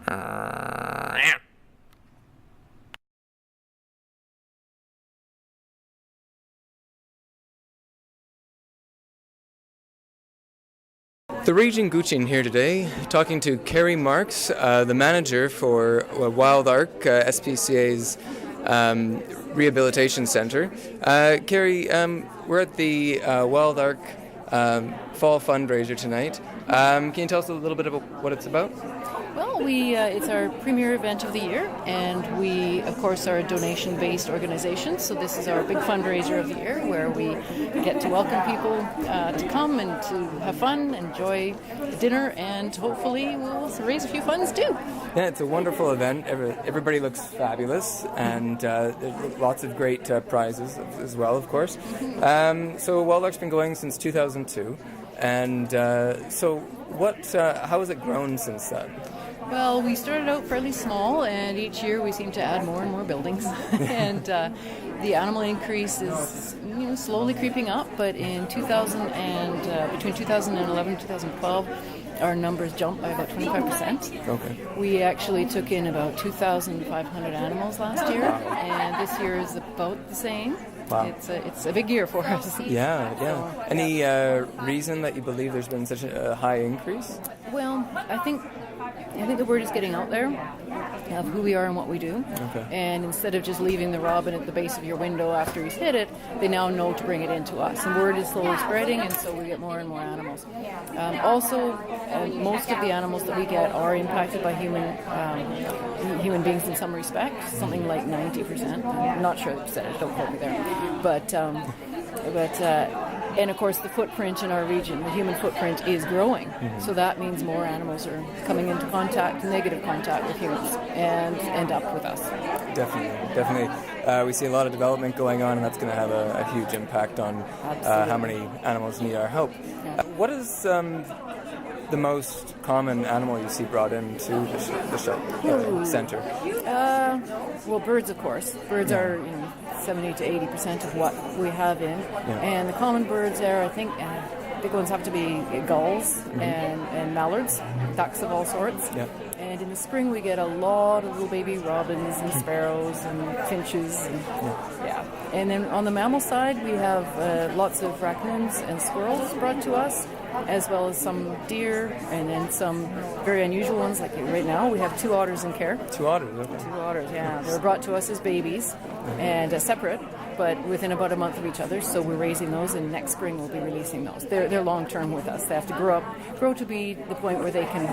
The Raging Kucing here today, talking to Keri Marks, the manager for Wild Ark, SPCA's rehabilitation center. Keri, we're at the Wild Ark fall fundraiser tonight. Can you tell us a little bit about what it's about? Well, it's our premier event of the year, and we, of course, are a donation-based organization, so this is our big fundraiser of the year, where we get to welcome people to come and to have fun, enjoy dinner, and hopefully we'll raise a few funds too. Yeah, it's a wonderful event. Everybody looks fabulous, and there's lots of great prizes as well, of course. So Wild Ark's been going since 2002, and so how has it grown since then? Well, we started out fairly small, and each year we seem to add more and more buildings. And the animal increase is slowly creeping up, but in between 2011 and 2012, our numbers jumped by about 25%. Okay. We actually took in about 2,500 animals last year, and this year is about the same. Wow. It's a big year for us. Yeah. Any reason that you believe there's been such a high increase? Well, I think the word is getting out there of who we are and what we do. Okay. And instead of just leaving the robin at the base of your window after he's hit it, they now know to bring it into us. And word is slowly spreading, and so we get more and more animals. Also, most of the animals that we get are impacted by human beings in some respect, something like 90%. I'm not sure the percentage, don't quote me there. But and of course, the footprint in our region, the human footprint, is growing. Mm-hmm. So that means more animals are coming into negative contact with humans, and end up with us. Definitely. We see a lot of development going on, and that's going to have a huge impact on how many animals need our help. Yeah. What is the most common animal you see brought into the center? Well, birds, of course. Birds are 70 to 80% of what we have in. Yeah. And the common birds there, I think, big ones have to be gulls and mallards, ducks of all sorts. Yeah. And in the spring we get a lot of little baby robins and sparrows and finches. And then on the mammal side we have lots of raccoons and squirrels brought to us, as well as some deer, and then some very unusual ones. Like right now we have 2 otters in care. 2 otters, okay. 2 otters, yeah. They were brought to us as babies and separate, but within about a month of each other. So we're raising those, and next spring we'll be releasing those. They're long-term with us. They have to grow to be the point where they can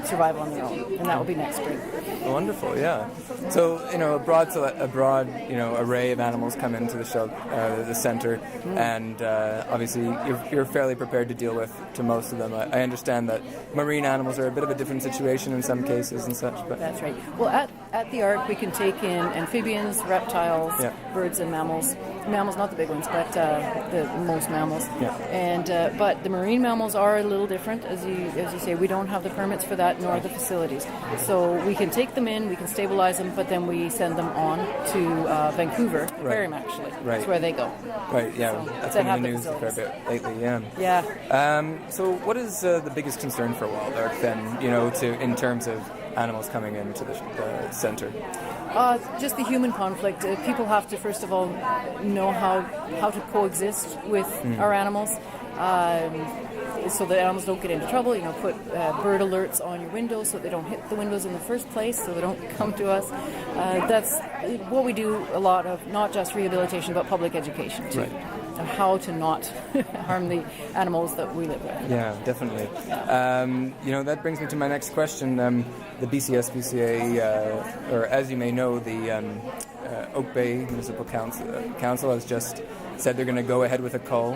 survive on their own, and that will be next spring. Wonderful, yeah. So a broad array of animals come into the show, the center, and obviously you're fairly prepared to deal with to most of them. I understand that marine animals are a bit of a different situation in some cases and such. But that's right. Well, at the Ark we can take in amphibians, reptiles, birds, and mammals. Mammals, not the big ones, but the most mammals. Yeah. And but the marine mammals are a little different, as you say. We don't have the permits for that, nor the facilities. So we can take them in, we can stabilize them, but then we send them on to Vancouver, Aquarium, actually. Right. That's where they go. Right. Yeah. So that's been in the news a fair bit lately. Yeah. Yeah. So what is the biggest concern for Wild Ark then? In terms of animals coming into the center? Just the human conflict. People have to, first of all, know how to coexist with our animals, so that animals don't get into trouble. Put bird alerts on your windows so they don't hit the windows in the first place, so they don't come to us. That's what we do a lot of, not just rehabilitation, but public education too. Right. And how to not harm the animals that we live with. Yeah, definitely. That brings me to my next question. The BCSPCA, or as you may know, the Oak Bay Municipal Council has just said they're going to go ahead with a call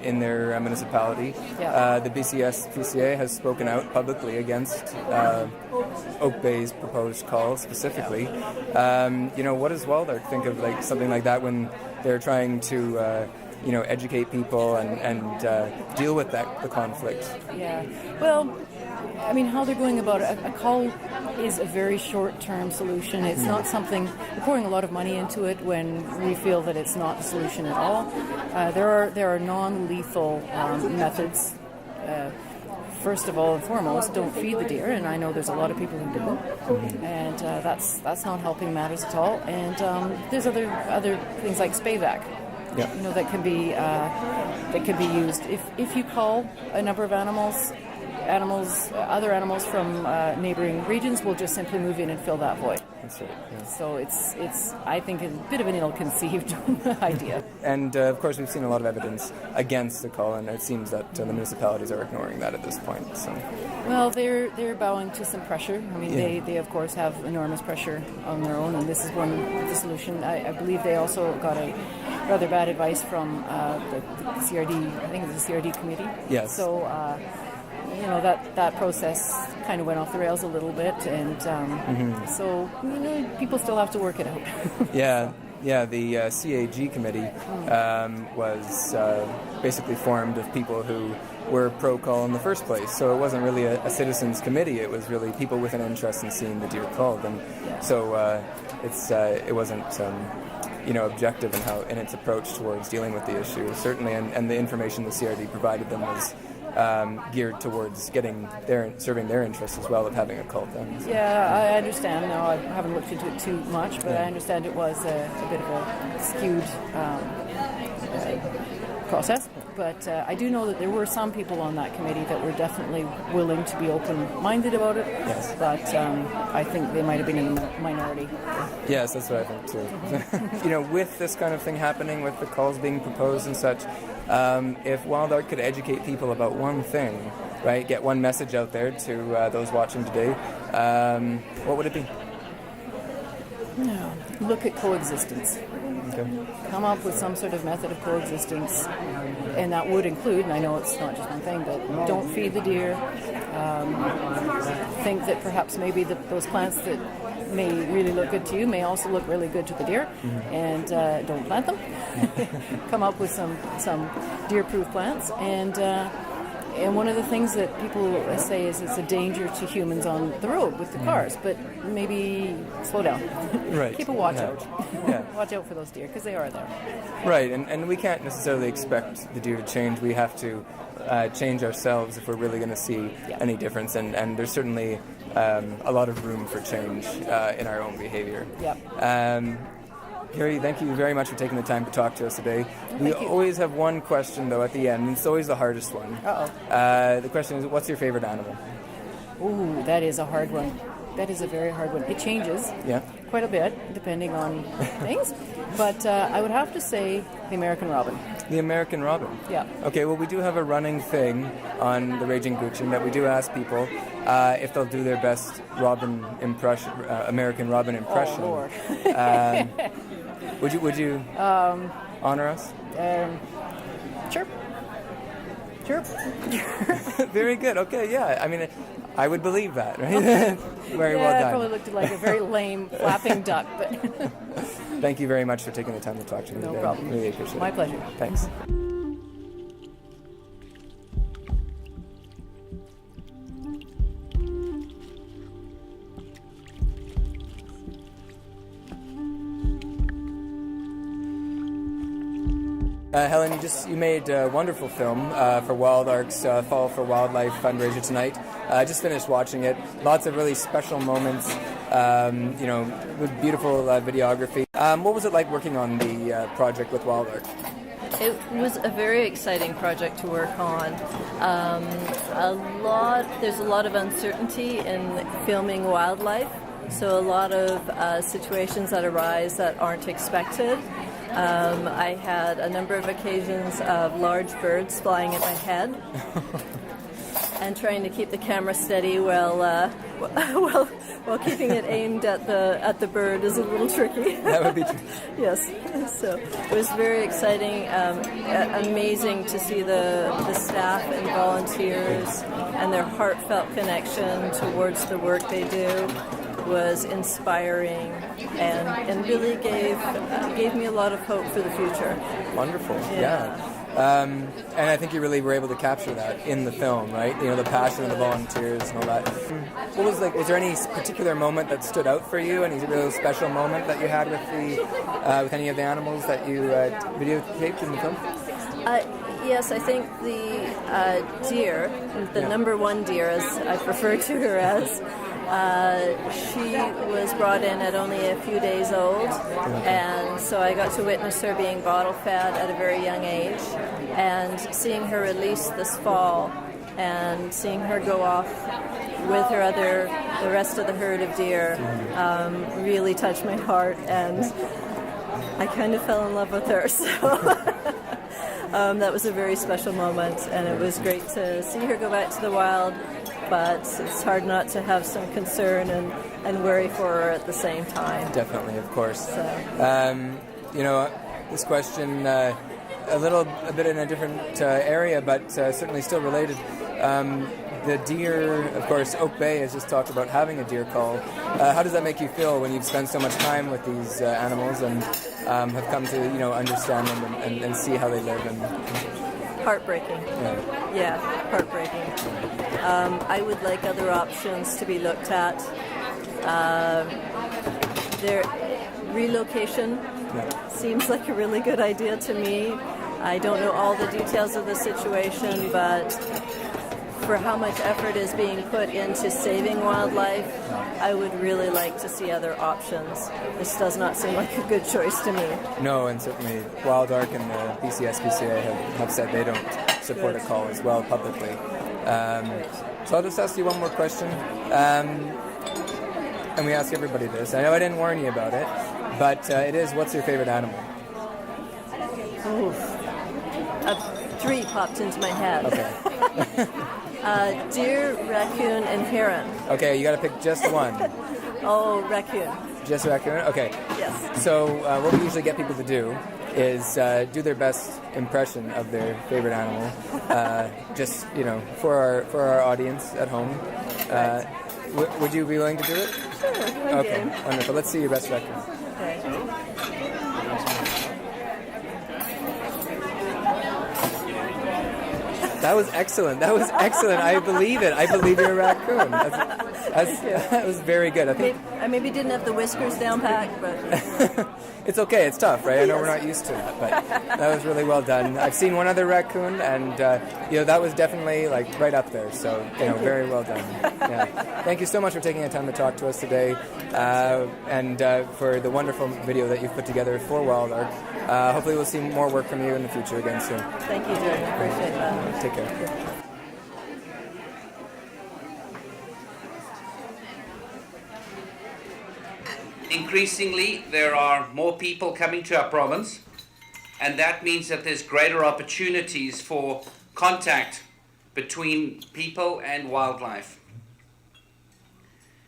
in their municipality. Yeah. The BCSPCA has spoken out publicly against Oak Bay's proposed call specifically. What does Wild Ark think of something like that when they're trying to educate people and deal with the conflict? Yeah. Well, I mean, how they're going about it, a call is a very short-term solution. It's not something, we're pouring a lot of money into it when we feel that it's not the solution at all. There are non-lethal methods first of all and foremost, don't feed the deer, and I know there's a lot of people who do, and that's not helping matters at all. And there's other things like spay-vac, that can be used. If you call a number of other animals from neighboring regions will just simply move in and fill that void. That's right. Yeah. So it's I think a bit of an ill-conceived idea. And of course, we've seen a lot of evidence against the call, and it seems that the municipalities are ignoring that at this point. So, well, they're bowing to some pressure. I mean, they of course have enormous pressure on their own, and this is one of the solution. I believe they also got a rather bad advice from the CRD. I think it was the CRD committee. Yes. So. That process kind of went off the rails a little bit, and so people still have to work it out. The CAG committee was basically formed of people who were pro-call in the first place, so it wasn't really a citizens committee, it was really people with an interest in seeing the deer called, and so it wasn't objective in its approach towards dealing with the issue, certainly, and the information the CRD provided them was geared towards serving their interests as well of having a cult then. So. Yeah, I understand. No, I haven't looked into it too much, but I understand it was a bit of a skewed process. But I do know that there were some people on that committee that were definitely willing to be open-minded about it. Yes. But I think they might have been in the minority. Yes, that's what I think too. With this kind of thing happening, with the calls being proposed and such, if Wild Ark could educate people about one thing, right, get one message out there to those watching today, what would it be? No. Look at coexistence. Okay. Come up with some sort of method of coexistence, and that would include, and I know it's not just one thing, but don't feed the deer. Think that perhaps maybe those plants that may really look good to you may also look really good to the deer, and don't plant them. Come up with some deer-proof plants, and one of the things that people say is it's a danger to humans on the road with the cars, but maybe slow down. Right. Keep a watch out. Yeah. Watch out for those deer, because they are there. Right, and we can't necessarily expect the deer to change. We have to change ourselves if we're really going to see any difference, and there's certainly a lot of room for change in our own behavior. Yep. Keri, thank you very much for taking the time to talk to us today. We Thank you. always have one question, though, at the end, and it's always the hardest one. Uh-oh. The question is, what's your favorite animal? Ooh, that is a hard one. That is a very hard one. It changes quite a bit, depending on things. But I would have to say the American robin. The American robin? Yeah. Okay, well, we do have a running thing on the Raging Kucing that we do ask people if they'll do their best American robin impression. Oh, Lord. Would you honor us? Chirp. Chirp. Very good. Okay, yeah. I mean, I would believe that, right? Very well done. It probably looked like a very lame flapping duck, but... Thank you very much for taking the time to talk to me today. No problem. Really appreciate it. My pleasure. Thanks. Helen, you made a wonderful film for Wild Ark's Fall for Wildlife fundraiser tonight. I just finished watching it. Lots of really special moments, with beautiful videography. What was it like working on the project with Wild Ark? It was a very exciting project to work on. There's a lot of uncertainty in filming wildlife, so a lot of situations that arise that aren't expected. I had a number of occasions of large birds flying at my head, and trying to keep the camera steady while keeping it aimed at the bird is a little tricky. That would be tricky. Yes, so it was very exciting, amazing to see the staff and volunteers and their heartfelt connection towards the work they do. Was inspiring and really gave me a lot of hope for the future. Wonderful, yeah. And I think you really were able to capture that in the film, right? The passion of the volunteers and all that. What was was there any particular moment that stood out for you? Any real special moment that you had with any of the animals that you videotaped in the film? Yes, I think the deer, the number one deer, as I prefer to her as, she was brought in at only a few days old, and so I got to witness her being bottle fed at a very young age, and seeing her release this fall, and seeing her go off with the rest of the herd of deer, really touched my heart, and I kind of fell in love with her. So. That was a very special moment, and it was great to see her go back to the wild, but it's hard not to have some concern and worry for her at the same time. Definitely, of course. So. This question, a bit in a different area, but certainly still related. The deer, of course, Oak Bay has just talked about having a deer call. How does that make you feel when you've spent so much time with these animals and have come to understand them and see how they live? Heartbreaking. Yeah, heartbreaking. I would like other options to be looked at. Their relocation seems like a really good idea to me. I don't know all the details of the situation, but for how much effort is being put into saving wildlife, I would really like to see other options. This does not seem like a good choice to me. No, and certainly Wild Ark and the BCSPCA have said they don't support a call as well publicly. So I'll just ask you one more question. And we ask everybody this. I know I didn't warn you about it, but it is, what's your favorite animal? Oof. Three popped into my head. Okay. Deer, raccoon, and heron. Okay, you got to pick just one. Oh, raccoon. Just raccoon? Okay. Yes. So what we usually get people to do is do their best impression of their favorite animal, just for our audience at home. Would you be willing to do it? Sure. Okay. Wonderful. Let's see your best raccoon. Okay. That was excellent. I believe it. I believe you're a raccoon. That was very good. I maybe didn't have the whiskers down pat, but it's okay. It's tough, right? I know we're not used to that, but that was really well done. I've seen one other raccoon, and that was definitely right up there. So very well done. Yeah. Thank you so much for taking the time to talk to us today, and for the wonderful video that you've put together for Wild Ark. Hopefully, we'll see more work from you in the future again soon. Thank you, Jordan. I appreciate that. Take care. Increasingly, there are more people coming to our province, and that means that there's greater opportunities for contact between people and wildlife.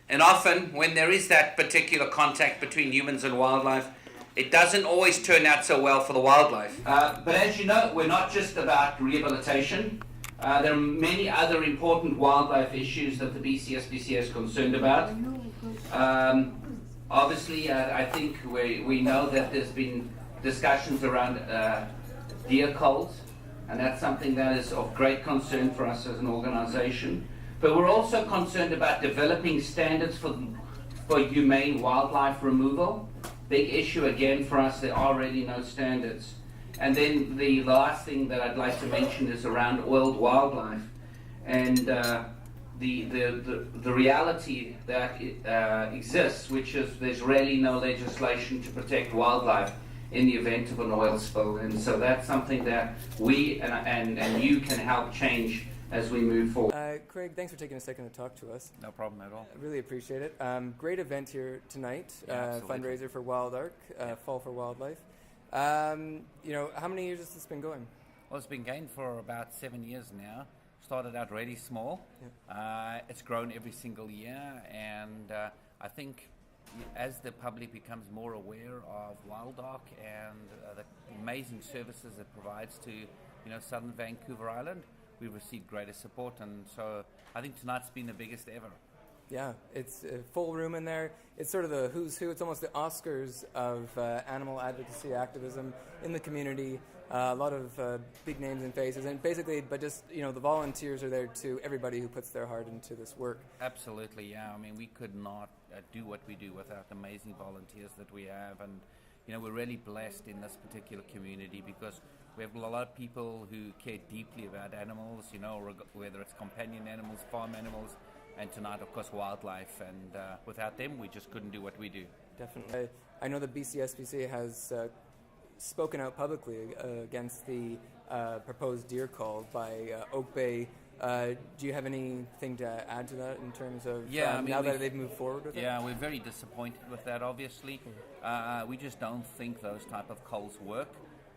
And often, when there is that particular contact between humans and wildlife, it doesn't always turn out so well for the wildlife. But as you know, we're not just about rehabilitation. There are many other important wildlife issues that the BCSPCA is concerned about. Obviously, I think we know that there's been discussions around deer culls, and that's something that is of great concern for us as an organization. But we're also concerned about developing standards for humane wildlife removal. Big issue again for us, there are already no standards. And then the last thing that I'd like to mention is around oiled wildlife. And the reality that exists, which is there's really no legislation to protect wildlife in the event of an oil spill. And so that's something that we and you can help change as we move forward. Craig, thanks for taking a second to talk to us. No problem at all. I really appreciate it. Great event here tonight, fundraiser for Wild Ark, Fall for Wildlife. How many years has this been going? Well, it's been going for about 7 years now. Started out really small. Yep. It's grown every single year, and I think as the public becomes more aware of Wild Ark and the amazing services it provides to southern Vancouver Island, we've received greater support, and so I think tonight's been the biggest ever. Yeah, it's a full room in there. It's sort of the who's who. It's almost the Oscars of animal advocacy activism in the community. A lot of big names and faces, and basically, but just the volunteers are there too. Everybody who puts their heart into this work. Absolutely, yeah. I mean, we could not do what we do without the amazing volunteers that we have, and we're really blessed in this particular community because We have a lot of people who care deeply about animals, whether it's companion animals, farm animals, and tonight, of course, wildlife. And without them, we just couldn't do what we do. Definitely. I know the BCSPCA has spoken out publicly against the proposed deer call by Oak Bay. Do you have anything to add to that in terms of now that they've moved forward with it? Yeah, we're very disappointed with that, obviously. We just don't think those type of calls work.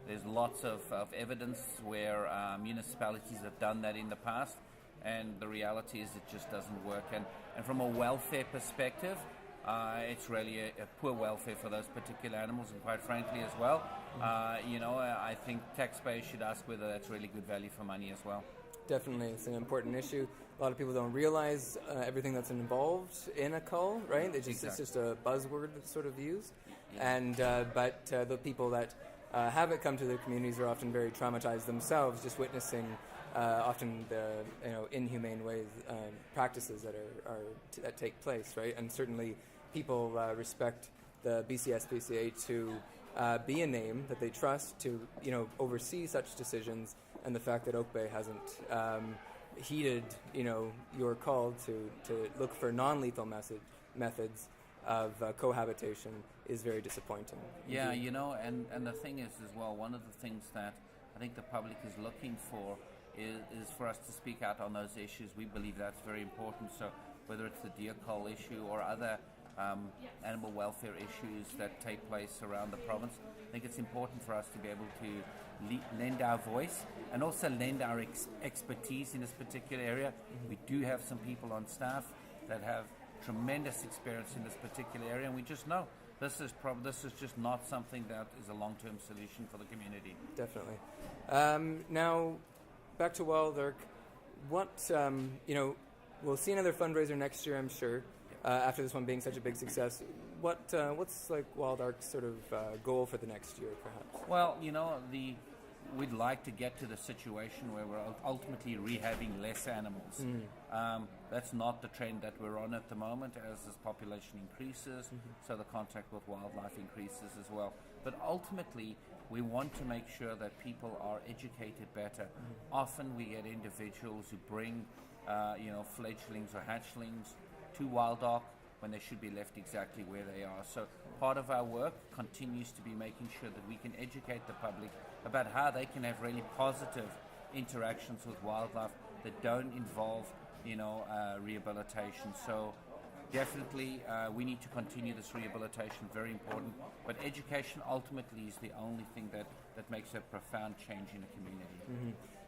There's lots of evidence where municipalities have done that in the past, and the reality is it just doesn't work. And from a welfare perspective, it's really a poor welfare for those particular animals, and quite frankly as well, I think taxpayers should ask whether that's really good value for money as well. Definitely, it's an important issue. A lot of people don't realize everything that's involved in a cull, right? It's just a buzzword that's sort of used. Yeah. And but the people that have it come to their communities are often very traumatized themselves, just witnessing often the inhumane ways, practices that take place, right? And certainly people respect the BCSPCA to be a name that they trust to oversee such decisions, and the fact that Oak Bay hasn't heeded your call to look for non-lethal methods of cohabitation is very disappointing. Yeah, and the thing is as well, one of the things that I think the public is looking for is for us to speak out on those issues. We believe that's very important. So whether it's the deer cull issue or other animal welfare issues that take place around the province, I think it's important for us to be able to lend our voice and also lend our expertise in this particular area. Mm-hmm. We do have some people on staff that have tremendous experience in this particular area, and we just know this is just not something that is a long-term solution for the community. Definitely. Now, back to Wild Ark. What we'll see another fundraiser next year, I'm sure. After this one being such a big success, what's like Wild Ark's sort of goal for the next year, perhaps? Well, we'd like to get to the situation where we're ultimately rehabbing less animals. That's not the trend that we're on at the moment. As this population increases, so the contact with wildlife increases as well. But ultimately, we want to make sure that people are educated better. Often we get individuals who bring fledglings or hatchlings to Wild Ark when they should be left exactly where they are. So part of our work continues to be making sure that we can educate the public about how they can have really positive interactions with wildlife that don't involve rehabilitation. So definitely we need to continue this rehabilitation, very important, but education ultimately is the only thing that makes a profound change in a community.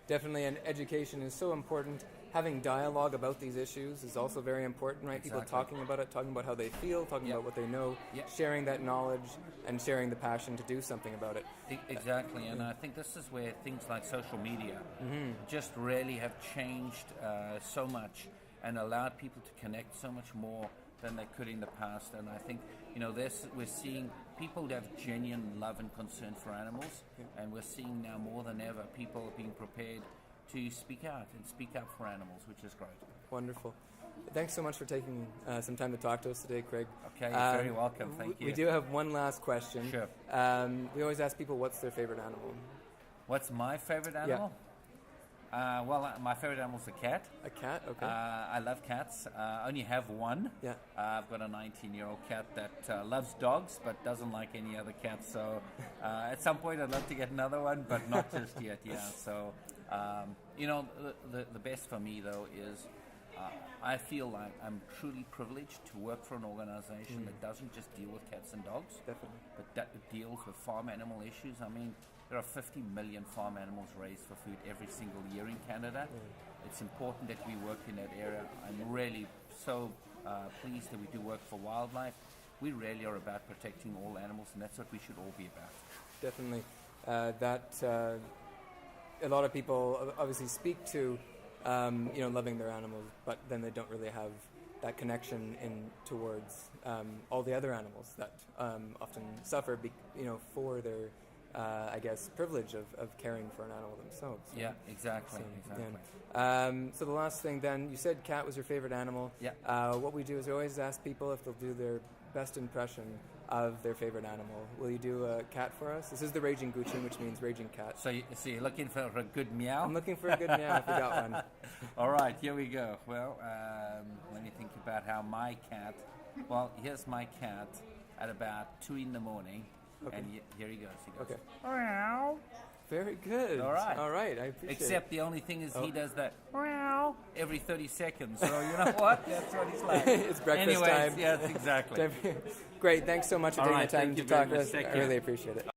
Definitely, and education is so important. Having dialogue about these issues is also very important, right? Exactly. People talking about it, talking about how they feel, talking about what they know, sharing that knowledge, and sharing the passion to do something about it. Exactly, and I think this is where things like social media just really have changed so much and allowed people to connect so much more than they could in the past. And I think, we're seeing people that have genuine love and concern for animals, and we're seeing now more than ever people being prepared to speak out and speak up for animals, which is great. Wonderful. Thanks so much for taking some time to talk to us today, Craig. Okay, you're very welcome. Thank you. We do have one last question. Sure. We always ask people what's their favorite animal. What's my favorite animal? Yeah. My favorite animal is a cat. A cat? Okay. I love cats. I only have one. Yeah. I've got a 19-year-old cat that loves dogs but doesn't like any other cats. So at some point I'd love to get another one, but not just yet. Yeah. So the best for me though is I feel like I'm truly privileged to work for an organization that doesn't just deal with cats and dogs, Definitely. but that deals with farm animal issues. I mean, there are 50 million farm animals raised for food every single year in Canada. It's important that we work in that area. I'm really so pleased that we do work for wildlife. We really are about protecting all animals, and that's what we should all be about. Definitely. A lot of people obviously speak to loving their animals, but then they don't really have that connection in towards all the other animals that often suffer for their I guess, privilege of caring for an animal themselves. Yeah, exactly. So the last thing then, you said cat was your favorite animal. Yeah. What we do is we always ask people if they'll do their best impression of their favorite animal. Will you do a cat for us? This is the Raging Kucing, which means raging cat. So you're looking for a good meow? I'm looking for a good meow if we got one. All right, here we go. Well, let me think about how my cat... Well, here's my cat at about 2 in the morning. Okay. And here he goes. Okay. Meow. Very good. All right. All right, I appreciate Except it. the only thing is Oh. he does that meow every 30 seconds. So you know what? That's what he's like. It's breakfast Anyways, time. Yes, exactly. Great, thanks so much for All taking right, the time thank to you very talk to much. us. Take I care. really appreciate it.